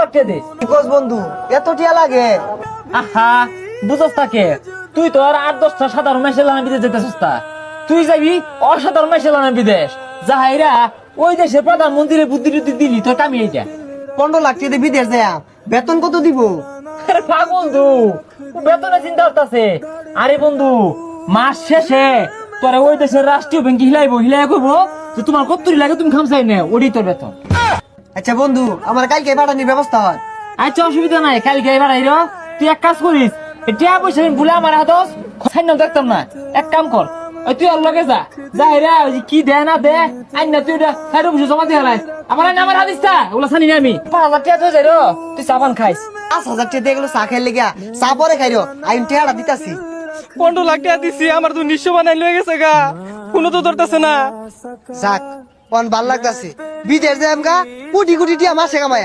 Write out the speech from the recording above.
লাখ টাকা দে। কস বন্ধু এত টিয়া লাগে? আহা বুঝস তাকে, তুই তো আর 8-10টা সাধারণ মেশে লানা বিদেশ যেতেছিস তা, তুই যাবি অসাধারণ মেশে লানা বিদেশ, যাহাইরা ওই দেশের প্রধানমন্ত্রীর বুদ্ধি টুদ্ধি দিলি তোর কামি এইটা। 15 লাখ টাকা দিয়ে বিদেশ যায়, বেতন কত দিব? আরে পাগল বন্ধু, বেতনের চিন্তা করতেছে। আরে বন্ধু, মাস শেষে তোরা ওই দেশের রাষ্ট্রীয় ব্যাংকে হিলাই করবো যে তোমার কত্তরি লাগে তুমি খামসাই নে, ওটাই তোর বেতন। আচ্ছা বন্ধু, আমার কালকে পাঠানোর ব্যবস্থা হয়? আচ্ছা অসুবিধা নাই, কালকে এবার আইরো। তুই এক কাজ করিস, টিয়া পয়সা ভুলে আমার হাতস খাইনাও দেখতাম না। এক কাম কর, ওই তুই ওর লগে যা, যাইরা ওই যে কি দে না দে আইন না, তুই ওটা সাইড অফিসে জমা দিয়ে হারাইস। আমার হাদিস তা ওগুলো জানি না আমি। 5,000 টাকা তো যাই রো, তুই চাপান খাইস। 5,000 টাকা দিয়ে গেলো চা খাই লেগা, চা পরে খাইরো, আমি টেহারা দিতাছি। 15 লাখ টাকা দিছি, আমার তো নিঃস্ব বানাই লয়ে গেছে গা, কোনো তো ধরতেছে না। যাক, কোন ভাল লাগতাছে, বিদেশ যাই আমগা কোটি কোটি টিয়া মাসে কামায়।